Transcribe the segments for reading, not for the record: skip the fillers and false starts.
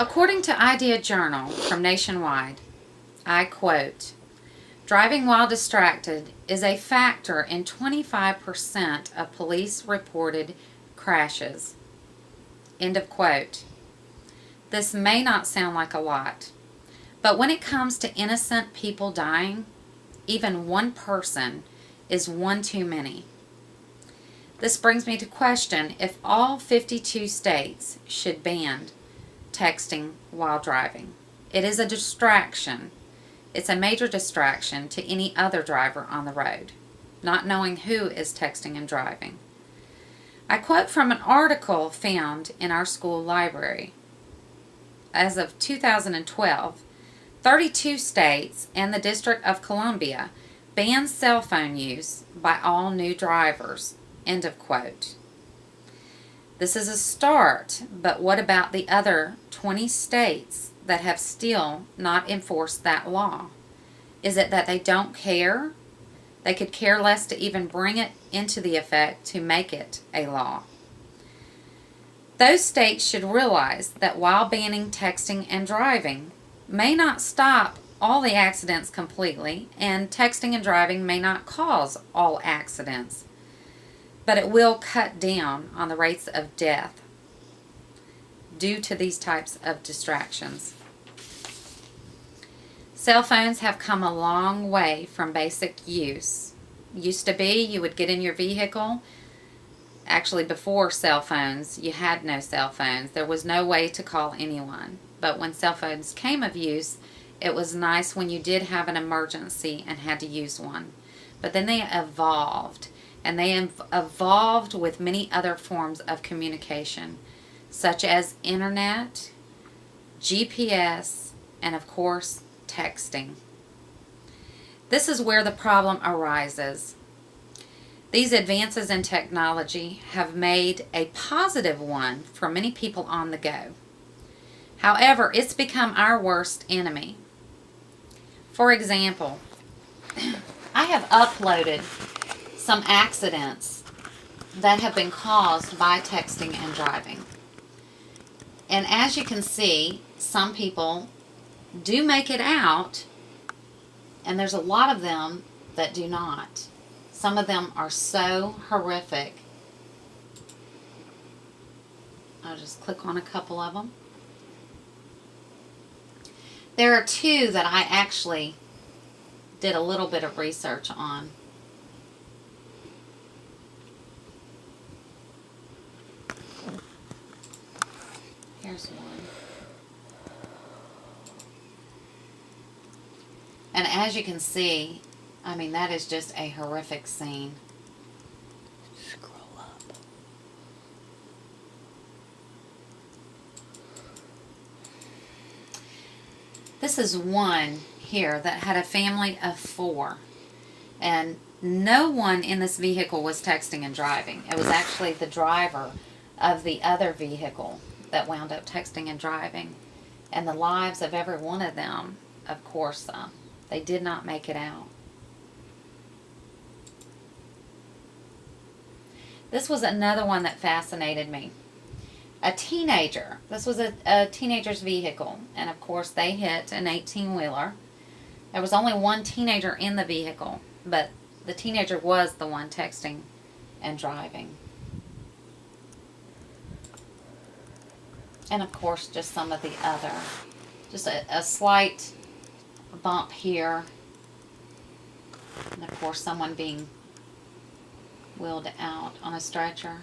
According to Idea Journal from Nationwide, I quote, "Driving while distracted is a factor in 25% of police reported crashes." End of quote. This may not sound like a lot, but when it comes to innocent people dying, even one person is one too many. This brings me to question if all 52 states should ban texting while driving. It is a distraction. It's a major distraction to any other driver on the road, not knowing who is texting and driving. I quote from an article found in our school library. As of 2012, 32 states and the District of Columbia banned cell phone use by all new drivers. End of quote. This is a start, but what about the other 20 states that have still not enforced that law? Is it that they don't care? They could care less to even bring it into the effect to make it a law. Those states should realize that while banning texting and driving may not stop all the accidents completely, and texting and driving may not cause all accidents, but it will cut down on the rates of death due to these types of distractions. Cell phones have come a long way from basic use. Used to be you would get in your vehicle. Actually, before cell phones, you had no cell phones. There was no way to call anyone. But when cell phones came of use, it was nice when you did have an emergency and had to use one. But then they evolved, and they evolved with many other forms of communication, such as internet, GPS, and of course, texting. This is where the problem arises. These advances in technology have made a positive one for many people on the go. However, it's become our worst enemy. For example, I have uploaded some accidents that have been caused by texting and driving. And as you can see, some people do make it out, and there's a lot of them that do not. Some of them are so horrific. I'll just click on a couple of them. There are two that I actually did a little bit of research on. Here's one. And as you can see, I mean, that is just a horrific scene. Scroll up. This is one here that had a family of 4. And no one in this vehicle was texting and driving. It was actually the driver of the other vehicle that wound up texting and driving. And the lives of every one of them, of course, they did not make it out. This was another one that fascinated me. A teenager. This was a teenager's vehicle. And of course they hit an 18-wheeler. There was only one teenager in the vehicle, but the teenager was the one texting and driving. And of course just some of the other. Just a slight bump here. And of course someone being wheeled out on a stretcher.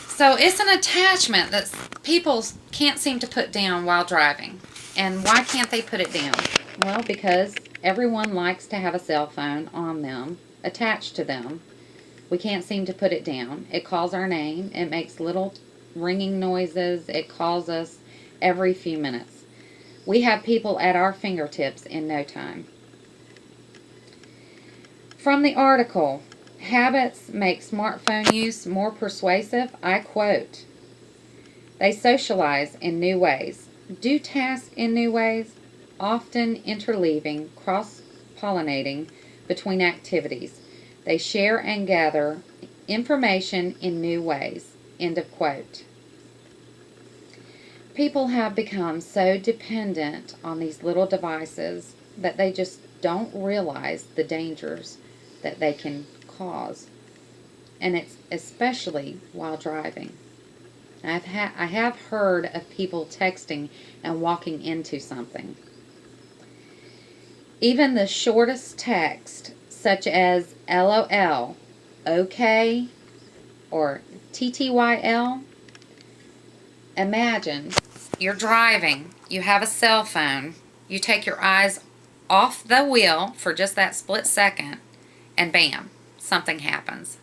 So it's an attachment that people can't seem to put down while driving. And why can't they put it down? Well, because everyone likes to have a cell phone on them, attached to them. We can't seem to put it down. It calls our name. It makes little ringing noises. It calls us every few minutes. We have people at our fingertips in no time. From the article, habits make smartphone use more persuasive. I quote, "They socialize in new ways, do tasks in new ways, often interleaving, cross-pollinating between activities. They share and gather information in new ways. End of quote. People have become so dependent on these little devices that they just don't realize the dangers that they can cause. And it's especially while driving. I have heard of people texting and walking into something. Even the shortest text, such as LOL, OK, or TTYL. Imagine you're driving, you have a cell phone, you take your eyes off the wheel for just that split second, and bam, something happens.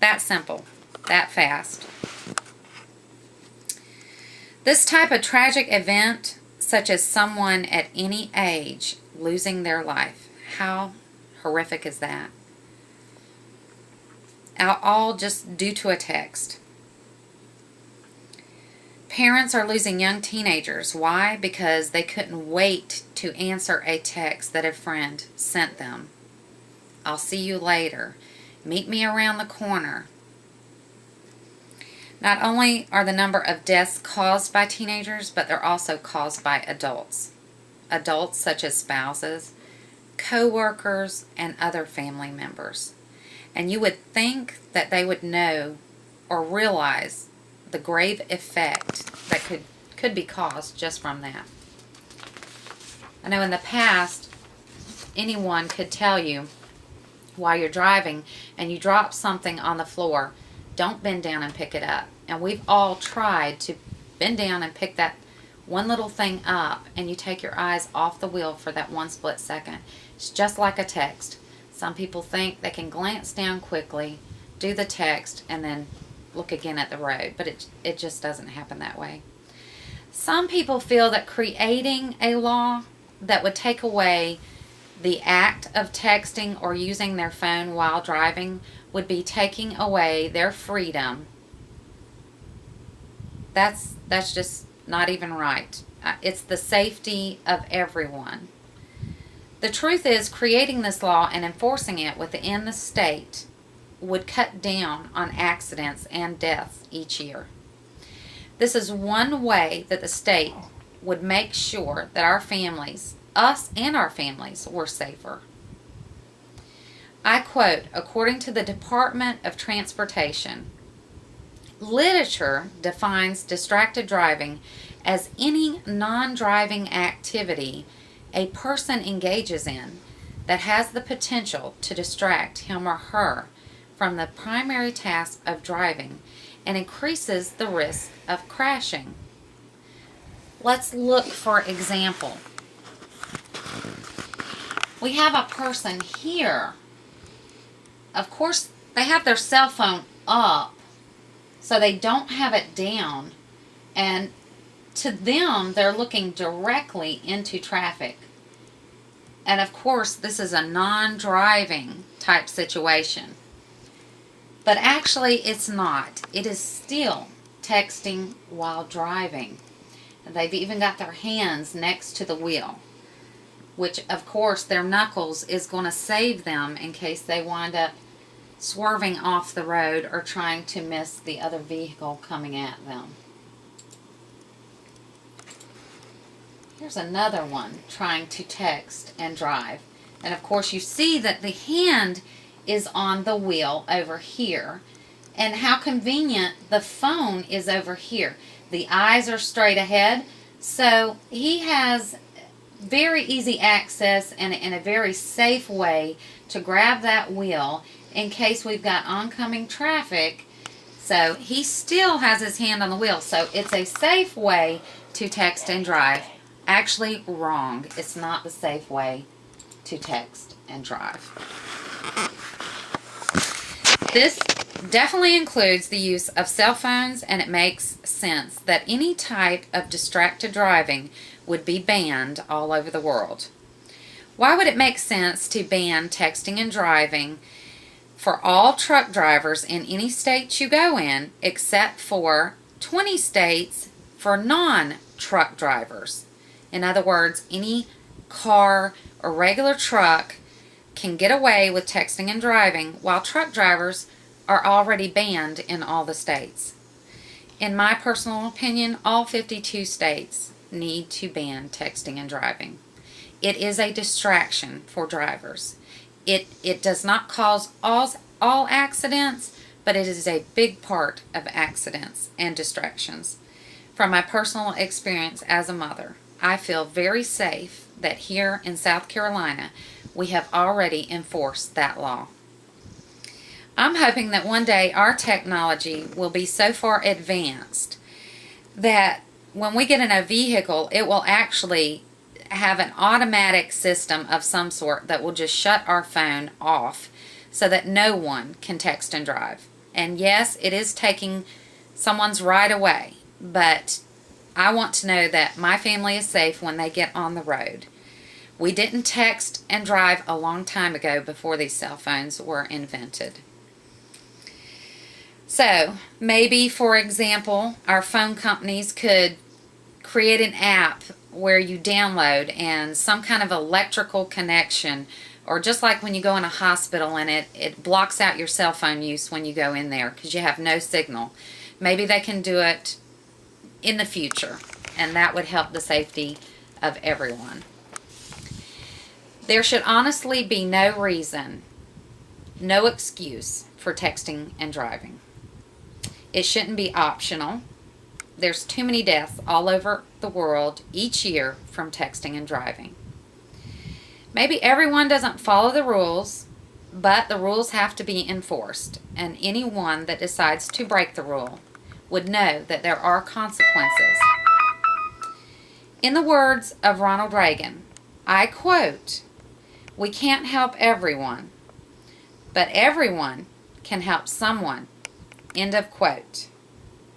That simple, that fast. This type of tragic event, such as someone at any age losing their life, how horrific is that? All just due to a text. Parents are losing young teenagers. Why? Because they couldn't wait to answer a text that a friend sent them. I'll see you later. Meet me around the corner. Not only are the number of deaths caused by teenagers, but they're also caused by adults. Adults such as spouses, co-workers, and other family members. And you would think that they would know or realize the grave effect that could be caused just from that. I know in the past, anyone could tell you while you're driving and you drop something on the floor, don't bend down and pick it up. And we've all tried to bend down and pick that one little thing up, and you take your eyes off the wheel for that one split second. It's just like a text. Some people think they can glance down quickly, do the text, and then look again at the road, but it just doesn't happen that way. Some people feel that creating a law that would take away the act of texting or using their phone while driving would be taking away their freedom. That's just not even right. It's the safety of everyone. The truth is, creating this law and enforcing it within the state would cut down on accidents and deaths each year. This is one way that the state would make sure that our families, us and our families, were safer. I quote, according to the Department of Transportation, literature defines distracted driving as any non-driving activity a person engages in that has the potential to distract him or her from the primary task of driving and increases the risk of crashing. Let's look for example. We have a person here. Of course, they have their cell phone up, so they don't have it down, and to them, they're looking directly into traffic. And of course, this is a non-driving type situation. But actually, it's not. It is still texting while driving. And they've even got their hands next to the wheel, which, of course, their knuckles is going to save them in case they wind up swerving off the road or trying to miss the other vehicle coming at them. Here's another one trying to text and drive. And of course you see that the hand is on the wheel over here. And how convenient the phone is over here. The eyes are straight ahead. So he has very easy access and in a very safe way to grab that wheel in case we've got oncoming traffic. So he still has his hand on the wheel. So it's a safe way to text and drive. Actually wrong. It's not the safe way to text and drive. This definitely includes the use of cell phones, and it makes sense that any type of distracted driving would be banned all over the world. Why would it make sense to ban texting and driving for all truck drivers in any state you go in, except for 20 states for non-truck drivers? In other words, any car or regular truck can get away with texting and driving while truck drivers are already banned in all the states. In my personal opinion, all 52 states need to ban texting and driving. It is a distraction for drivers. It does not cause all accidents, but it is a big part of accidents and distractions. From my personal experience as a mother, I feel very safe that here in South Carolina, we have already enforced that law. I'm hoping that one day our technology will be so far advanced that when we get in a vehicle, it will actually have an automatic system of some sort that will just shut our phone off so that no one can text and drive. And yes, it is taking someone's right away, but I want to know that my family is safe when they get on the road. We didn't text and drive a long time ago before these cell phones were invented. So, maybe, for example, our phone companies could create an app where you download and some kind of electrical connection, or just like when you go in a hospital and it blocks out your cell phone use when you go in there because you have no signal. Maybe they can do it in the future, and that would help the safety of everyone. There should honestly be no reason, no excuse for texting and driving. It shouldn't be optional. There's too many deaths all over the world each year from texting and driving. Maybe everyone doesn't follow the rules, but the rules have to be enforced, and anyone that decides to break the rule would know that there are consequences. In the words of Ronald Reagan, I quote, "We can't help everyone, but everyone can help someone." End of quote.